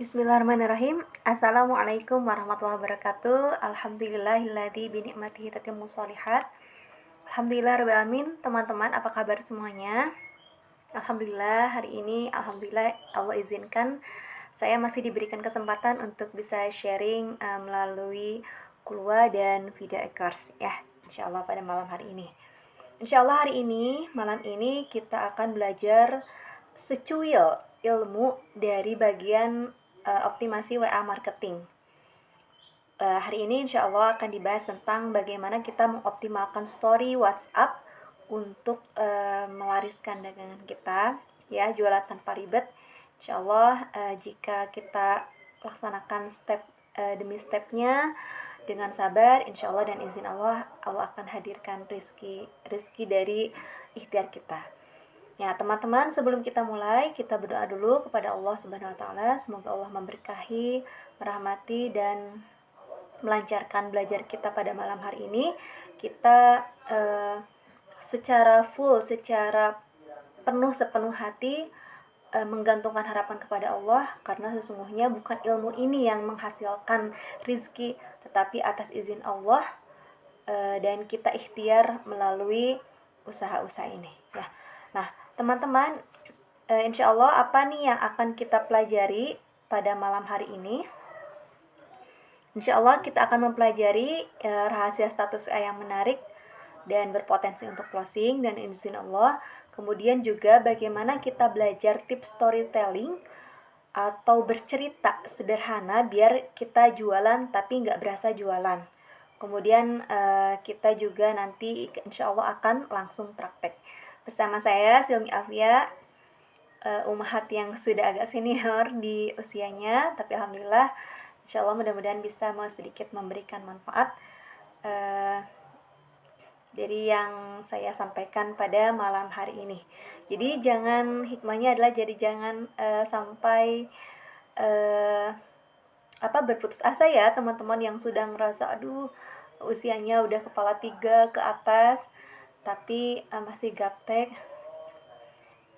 Bismillahirrahmanirrahim. Assalamualaikum warahmatullahi wabarakatuh. Alhamdulillahilladzi binikmatihi tatimmu sholihat. Alhamdulillahirrahmanirrahim. Teman-teman, apa kabar semuanya? Alhamdulillah, hari ini Alhamdulillah Allah izinkan saya masih diberikan kesempatan untuk bisa sharing melalui Kulwa dan Video Ekars ya, insyaallah pada malam hari ini. Insyaallah hari ini, malam ini kita akan belajar secuil ilmu dari bagian optimasi WA marketing. Hari ini insya Allah akan dibahas tentang bagaimana kita mengoptimalkan story WhatsApp untuk melariskan dagangan kita, ya, jualan tanpa ribet. Insya Allah jika kita laksanakan step demi stepnya dengan sabar, insya Allah dan izin Allah, Allah akan hadirkan rizki dari ikhtiar kita. Ya, teman-teman, sebelum kita mulai, kita berdoa dulu kepada Allah Subhanahu wa taala. Semoga Allah memberkahi, merahmati dan melancarkan belajar kita pada malam hari ini. Kita secara full, secara sepenuh hati menggantungkan harapan kepada Allah, karena sesungguhnya bukan ilmu ini yang menghasilkan rizki, tetapi atas izin Allah, dan kita ikhtiar melalui usaha-usaha ini ya. Nah, teman-teman, insya Allah apa nih yang akan kita pelajari pada malam hari ini? Insya Allah kita akan mempelajari rahasia status yang menarik dan berpotensi untuk closing dan izin Allah. Kemudian juga bagaimana kita belajar tips storytelling atau bercerita sederhana biar kita jualan tapi nggak berasa jualan. Kemudian kita juga nanti insya Allah akan langsung praktek. Bersama saya Silmi Afia, umahat yang sudah agak senior di usianya, tapi alhamdulillah insya Allah mudah-mudahan bisa sedikit memberikan manfaat dari yang saya sampaikan pada malam hari ini. Jadi hikmahnya adalah jangan sampai berputus asa ya teman-teman yang sudah ngerasa aduh usianya udah kepala 3 ke atas tapi masih gaptek.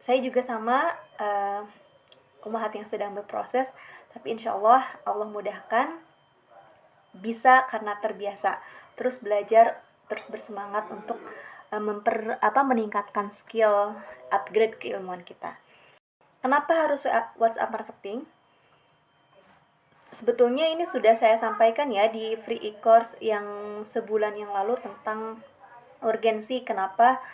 Saya juga sama umahat yang sedang berproses, tapi insya Allah Allah mudahkan, bisa karena terbiasa terus belajar, terus bersemangat untuk meningkatkan skill, upgrade keilmuan kita. Kenapa harus WhatsApp marketing? Sebetulnya ini sudah saya sampaikan ya di free e-course yang sebulan yang lalu tentang urgensi kenapa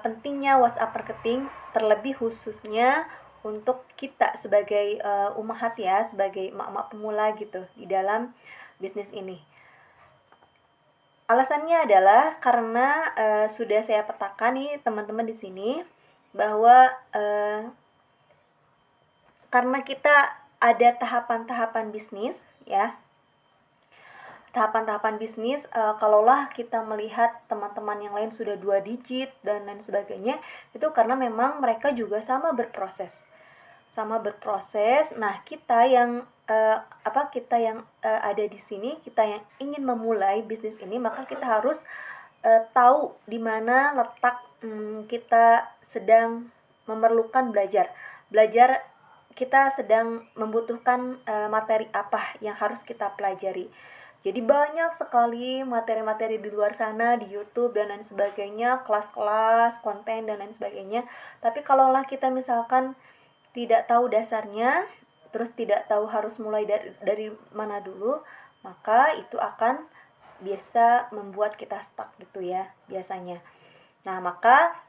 pentingnya WhatsApp marketing, terlebih khususnya untuk kita sebagai umahat ya, sebagai emak-emak pemula gitu di dalam bisnis ini. Alasannya adalah karena sudah saya petakan nih teman-teman di sini bahwa karena kita ada tahapan-tahapan bisnis ya. Tahapan-tahapan bisnis, kalaulah kita melihat teman-teman yang lain sudah 2 digit dan lain sebagainya, itu karena memang mereka juga sama berproses. Nah, kita yang ada di sini, kita yang ingin memulai bisnis ini, maka kita harus tahu di mana letak kita sedang memerlukan belajar. Kita sedang membutuhkan materi apa yang harus kita pelajari. Jadi banyak sekali materi-materi di luar sana, di YouTube dan lain sebagainya, kelas-kelas, konten dan lain sebagainya. Tapi kalaulah kita misalkan tidak tahu dasarnya, terus tidak tahu harus mulai dari mana dulu, maka itu akan bisa membuat kita stuck gitu ya biasanya. Nah, maka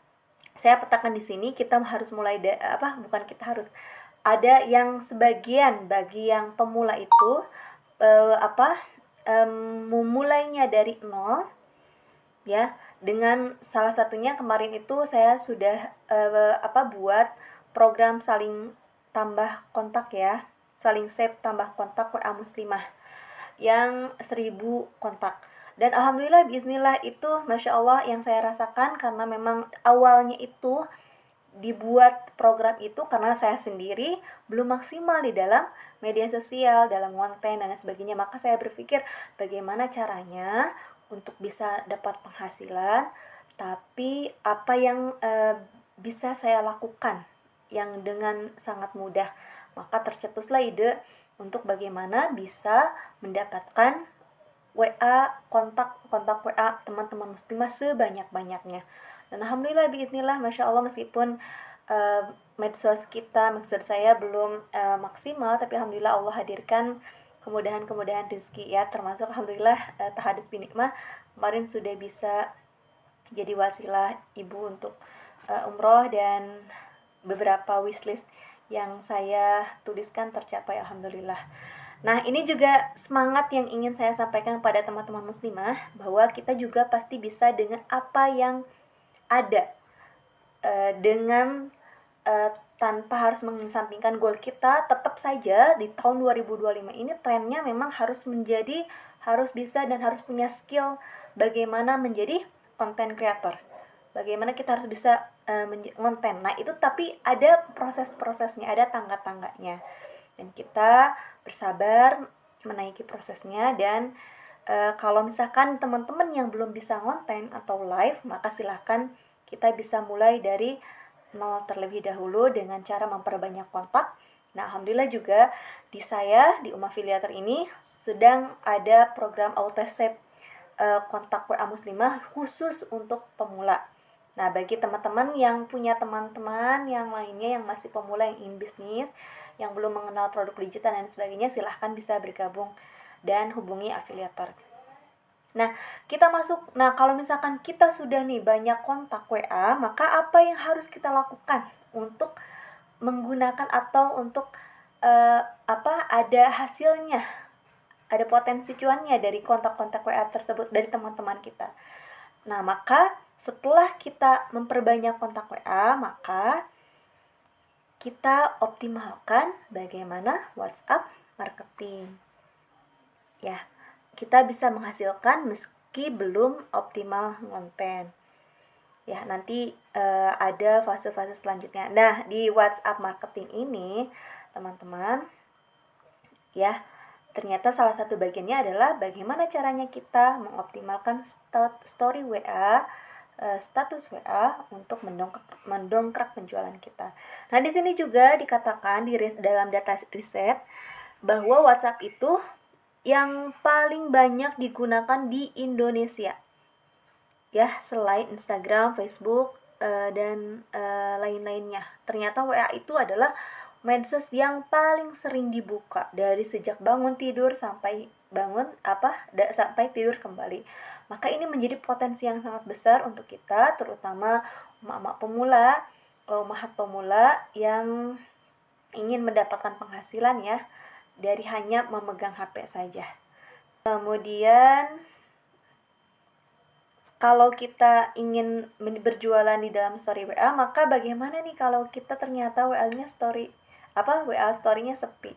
saya petakan di sini kita harus mulai ada yang sebagian bagi yang pemula itu memulainya dari nol ya, dengan salah satunya kemarin itu saya sudah buat program saling tambah kontak ya, saling save tambah kontak WA muslimah yang 1000 kontak. Dan alhamdulillah bismillah itu masya Allah yang saya rasakan, karena memang awalnya itu dibuat program itu karena saya sendiri belum maksimal di dalam media sosial, dalam konten dan sebagainya. Maka saya berpikir bagaimana caranya untuk bisa dapat penghasilan, tapi apa yang bisa saya lakukan yang dengan sangat mudah. Maka tercetuslah ide untuk bagaimana bisa mendapatkan WA, kontak WA teman-teman muslimah sebanyak-banyaknya. Dan alhamdulillah biiznillah, masya Allah, meskipun medsos saya belum maksimal, tapi alhamdulillah Allah hadirkan kemudahan-kemudahan rezeki ya, termasuk alhamdulillah Tahadus Binikmah kemarin sudah bisa jadi wasilah ibu untuk umroh, dan beberapa wishlist yang saya tuliskan tercapai alhamdulillah. Nah, ini juga semangat yang ingin saya sampaikan kepada teman-teman muslimah, bahwa kita juga pasti bisa dengan apa yang ada, dengan tanpa harus mengesampingkan goal kita. Tetap saja di tahun 2025 ini trennya memang harus bisa dan harus punya skill bagaimana menjadi content creator. Bagaimana kita harus bisa konten. Nah, itu tapi ada proses-prosesnya, ada tangga-tangganya. Dan kita bersabar menaiki prosesnya. Dan kalau misalkan teman-teman yang belum bisa konten atau live, maka silahkan kita bisa mulai dari nol terlebih dahulu dengan cara memperbanyak kontak. Nah, alhamdulillah juga di Umafiliator ini sedang ada program auto-save kontak WA muslimah khusus untuk pemula. Nah, bagi teman-teman yang punya teman-teman yang lainnya yang masih pemula, yang ingin bisnis, yang belum mengenal produk digital dan sebagainya, silahkan bisa bergabung dan hubungi afiliator. Nah, kalau misalkan kita sudah nih banyak kontak WA, maka apa yang harus kita lakukan untuk menggunakan atau untuk ada hasilnya, ada potensi cuannya dari kontak-kontak WA tersebut dari teman-teman kita. Nah, maka setelah kita memperbanyak kontak WA, maka kita optimalkan bagaimana WhatsApp marketing. Ya, kita bisa menghasilkan meski belum optimal konten. Ya, nanti ada fase-fase selanjutnya. Nah, di WhatsApp marketing ini, teman-teman, ya, ternyata salah satu bagiannya adalah bagaimana caranya kita mengoptimalkan story WA, status WA untuk mendongkrak penjualan kita. Nah, di sini juga dikatakan dalam data riset bahwa WhatsApp itu yang paling banyak digunakan di Indonesia. Ya, selain Instagram, Facebook, dan lain-lainnya. Ternyata WA itu adalah medsos yang paling sering dibuka dari sejak bangun tidur sampai sampai tidur kembali. Maka ini menjadi potensi yang sangat besar untuk kita, terutama emak-emak pemula, ummahat pemula yang ingin mendapatkan penghasilan ya dari hanya memegang HP saja. Kemudian kalau kita ingin berjualan di dalam story WA, maka bagaimana nih kalau kita ternyata WA story-nya sepi?